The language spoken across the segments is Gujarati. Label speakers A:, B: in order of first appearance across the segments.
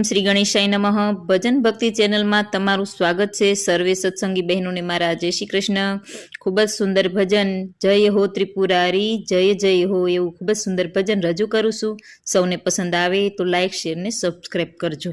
A: ઓમ શ્રી ગણેશાય નમઃ। ભજન ભક્તિ ચેનલમાં તમારું સ્વાગત છે। સર્વે સત્સંગી બહેનોને મારા જય શ્રી કૃષ્ણ। ખૂબ જ સુંદર ભજન જય હો ત્રિપુરારી જય જય હો એવું ખૂબ જ સુંદર ભજન રજૂ કરું છું। સૌને પસંદ આવે તો લાઈક શેર ને સબસ્ક્રાઈબ કરજો।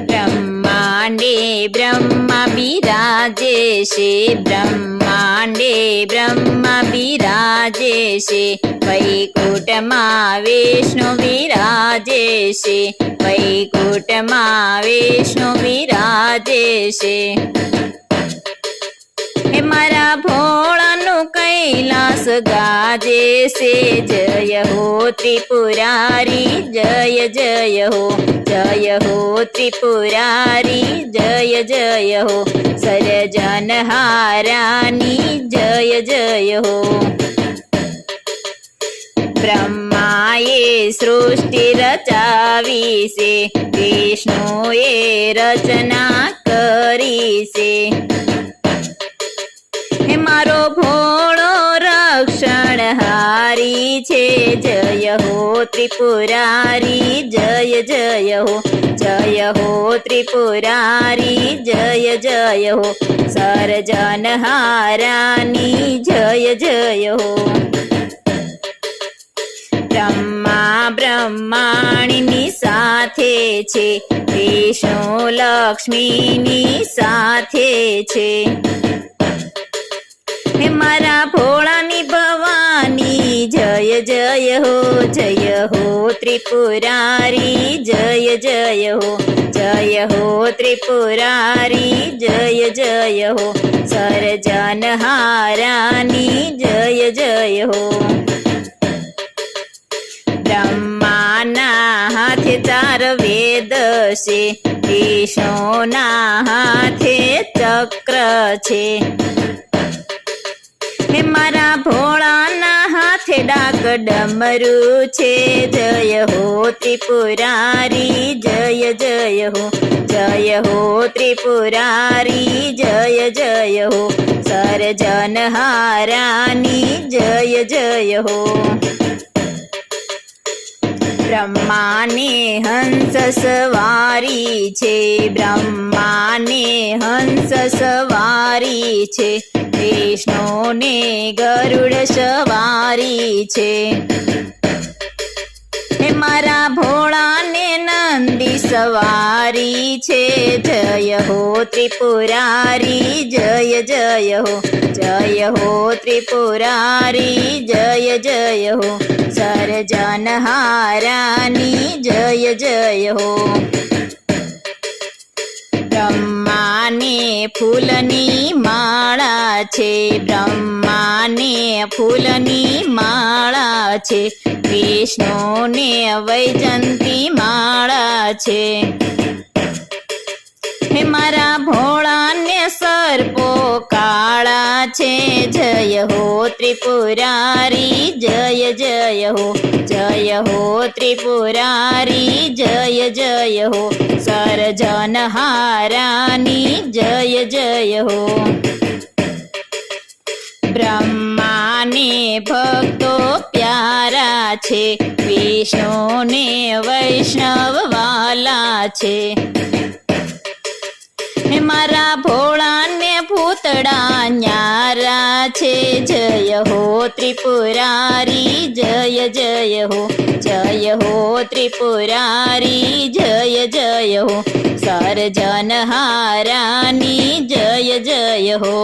A: બ્રહ્માંડે બ્રહ્મા બિરાજે છે, બ્રહ્માંડે બ્રહ્મા બિરાજે છે, વૈકુંઠમાં વિષ્ણુ બિરાજે છે, વૈકુંઠમાં વિષ્ણુ બિરાજે છે। હે મારા ભોળાનું કૈલાસ ગાજે છે, જય હો ત્રિપુરારી જય જય હો, જય હો ત્રિપુરારી જય જય હો, સર્જનહારાની જય જય હો। બ્રહ્માએ સૃષ્ટિ રચાવી છે, વિષ્ણુએ રચના કરી છે। હે મારો ભોળો રક્ષણહારી છે, જય હો ત્રિપુરારી જય જય હો, જય હો ત્રિપુરારી જય જય હો, સર્જનહારાની જય જય હો। બ્રહ્મા બ્રહ્માણીની સાથે છે, વિષ્ણુ લક્ષ્મીની સાથે છે। હે મારા ભોળાની ભવાની જય જય હો, જય હો ત્રિપુરારી જય જય હો, જય હો ત્રિપુરારી જય જય હો, સર્જનહારાની જય જય હો। બ્રહ્માના હાથે ચાર વેદ છે, વિષ્ણુના હાથે ચક્ર છે। હે મારા ભોળાના હાથે ડાક ડમરું છે, જય હો ત્રિપુરારી જય જય હો, જય હો ત્રિપુરારી જય જય હો, સર્જનહારાની જય જય હો। બ્રહ્માને હંસ સવારી છે, બ્રહ્માને હંસ સવારી છે, વિષ્ણુને ગરુડ સવારી છે। હે મારા ભોળાને નંદી સવારી છે, જય હો ત્રિપુરારી જય જય હો, જય હો ત્રિપુરારી જય જય હો, સર્જનહારાની જય જય હો। બ્રહ્માને ફૂલની માળા છે, બ્રહ્માને ફૂલની માળા છે, વિષ્ણુને વૈજંતી માળા છે। હે મારા ભોળાને સર્પો કાળા છે, જય હો ત્રિપુરારી જય જય હો, જય હો ત્રિપુરારી જય જય હો, સર્જનહારાની જય જય હો। બ્રહ્માને ભક્તો પ્યારા છે, વિષ્ણુને વૈષ્ણવ વાલા છે। હે મારા ભોળાને ભૂતડા ન્યારા છે, જય હો ત્રિપુરારી જય જય હો, જય હો ત્રિપુરારી જય જય હો, સર્જનહારાની જય જય હો।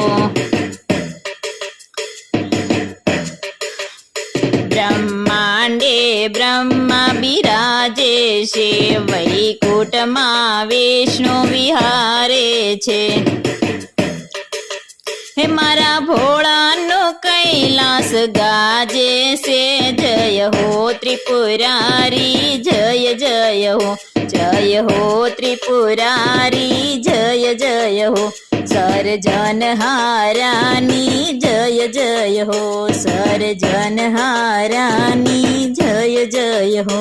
A: બ્રહ્માંડે બ્રહ્મા બિરાજે છે, વૈકુંઠમાં વિષ્ણુ વિહારે છે। હે મારા ભોળાનો કૈલાસ ગાજે છે, જય હો ત્રિપુરારી જય જય હો, જય હો ત્રિપુરારી જય જય હો, સર્જનહારાની જય જય હો, સર્જનહારાની જય જય હો।